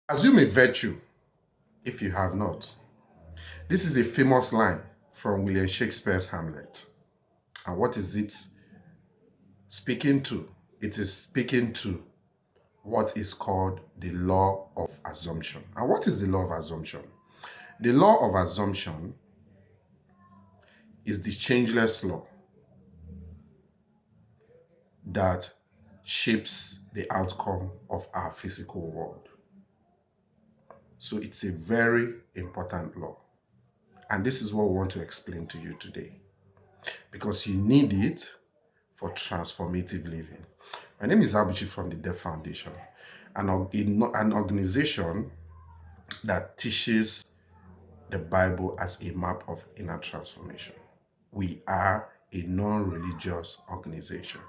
Assume a virtue if you have not. This is a famous line from William Shakespeare's Hamlet. And what is it speaking to? It is speaking to what is called the law of assumption. And what is the law of assumption? The law of assumption is the changeless law that shapes the outcome of our physical world. So it's a very important law. And this is what we want to explain to you today, because you need it for transformative living. My name is Abuchi from the Deaf Foundation, an organization that teaches the Bible as a map of inner transformation. We are a non-religious organization,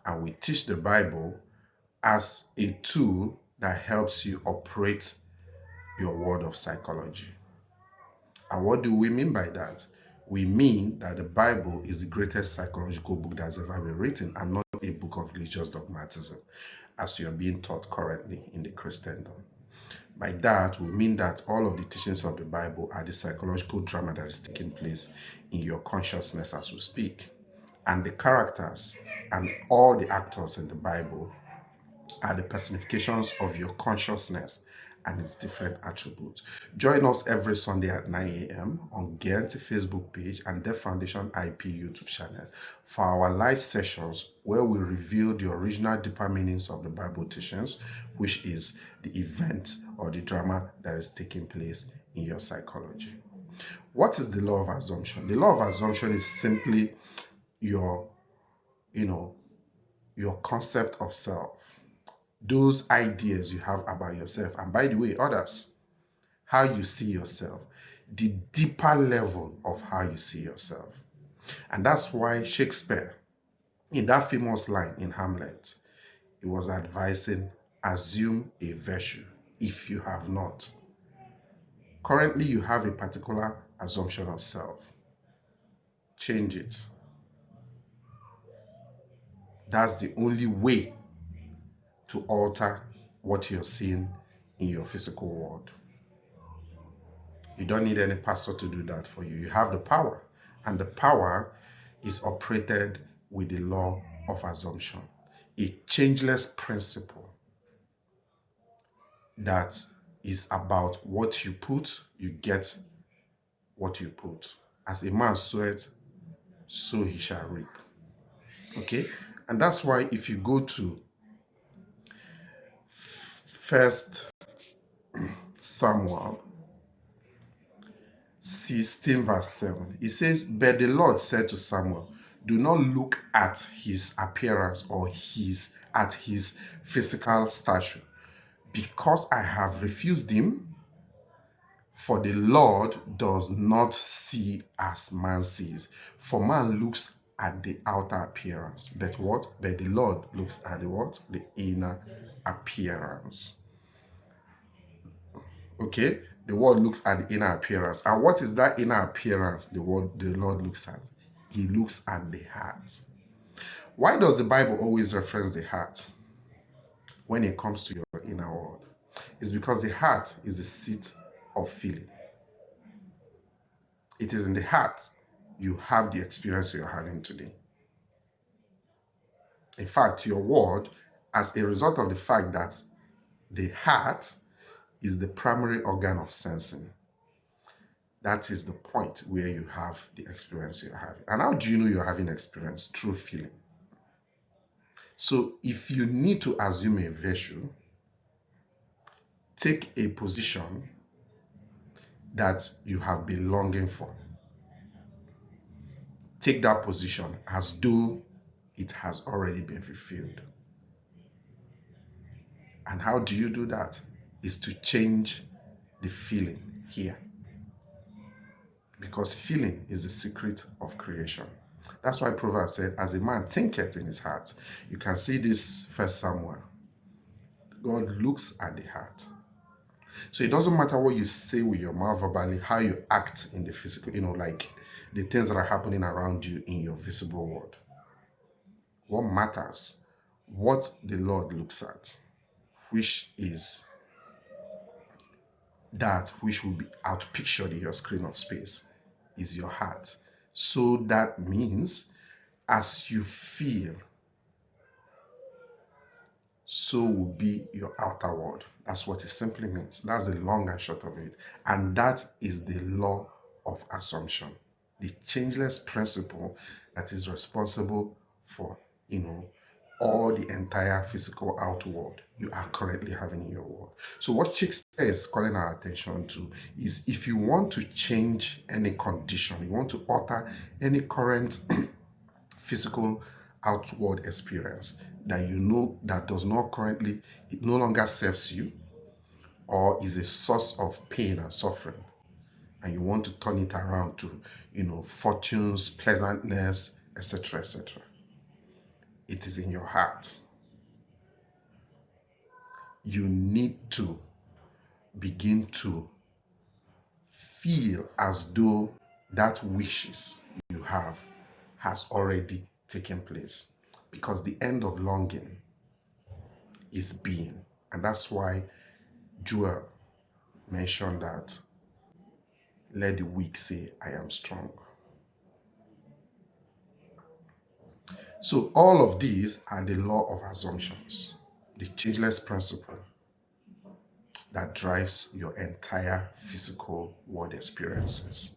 and we teach the Bible as a tool that helps you operate your world of psychology. And what do we mean by that? We mean that the Bible is the greatest psychological book that has ever been written, and not a book of religious dogmatism, as you are being taught currently in the Christendom. By that, we mean that all of the teachings of the Bible are the psychological drama that is taking place in your consciousness as we speak. And the characters and all the actors in the Bible are the personifications of your consciousness and its different attributes. Join us every Sunday at 9 a.m. on Ghent Facebook page and Deaf Foundation IP YouTube channel for our live sessions where we reveal the original deeper meanings of the Bible teachings, which is the event or the drama that is taking place in your psychology. What is the law of assumption? The law of assumption is simply your concept of self, those ideas you have about yourself, and by the way, others, how you see yourself, the deeper level of how you see yourself. And that's why Shakespeare, in that famous line in Hamlet, he was advising, assume a virtue if you have not. Currently, you have a particular assumption of self. Change it. That's the only way to alter what you're seeing in your physical world. You don't need any pastor to do that for you. You have the power, and the power is operated with the law of assumption, a changeless principle that is about what you put, you get what you put. As a man soweth, so he shall reap. Okay? And that's why if you go to 1 Samuel 16 verse 7, it says, "But the Lord said to Samuel, do not look at his appearance or at his physical stature, because I have refused him, for the Lord does not see as man sees. For man looks at the outer appearance, but what? But the Lord looks at the what? The inner appearance." Okay? The world looks at the inner appearance. And what is that inner appearance the Lord looks at? He looks at the heart. Why does the Bible always reference the heart when it comes to your inner world? It's because the heart is the seat of feeling. It is in the heart you have the experience you're having today. In fact, your world, as a result of the fact that the heart is the primary organ of sensing, that is the point where you have the experience you're having. And how do you know you're having experience? Through feeling. So if you need to assume a virtue, take a position that you have been longing for. Take that position as though it has already been fulfilled. And how do you do that? Is to change the feeling here. Because feeling is the secret of creation. That's why Proverbs said, as a man thinketh in his heart. You can see this 1 Samuel. God looks at the heart. So it doesn't matter what you say with your mouth verbally, how you act in the physical, like the things that are happening around you in your visible world. What matters? What the Lord looks at, which is that which will be outpictured in your screen of space is your heart. So that means as you feel, so will be your outer world. That's what it simply means. That's the long and short of it. And that is the law of assumption, the changeless principle that is responsible for, all the entire physical outward you are currently having in your world. So what Shakespeare is calling our attention to is, if you want to change any condition, you want to alter any current physical outward experience that you know that does not currently, it no longer serves you or is a source of pain and suffering, and you want to turn it around to, fortunes, pleasantness, etc., etc. It is in your heart. You need to begin to feel as though that wishes you have has already taken place, because the end of longing is being. And that's why Joel mentioned that, let the weak say, I am strong. So all of these are the law of assumptions, the changeless principle that drives your entire physical world experiences.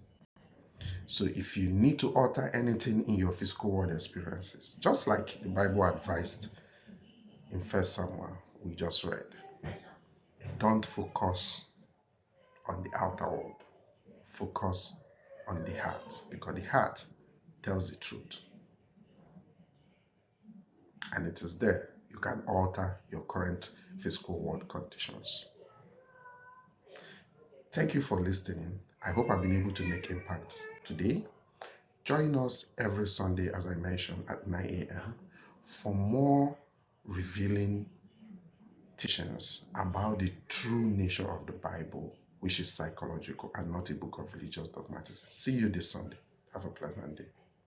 So if you need to alter anything in your physical world experiences, just like the Bible advised in 1 Samuel we just read, don't focus on the outer world. Focus on the heart, because the heart tells the truth. And it is there you can alter your current physical world conditions. Thank you for listening. I hope I've been able to make impact today. Join us every Sunday, as I mentioned, at 9 a.m. for more revealing teachings about the true nature of the Bible, which is psychological and not a book of religious dogmatism. See you this Sunday. Have a pleasant day.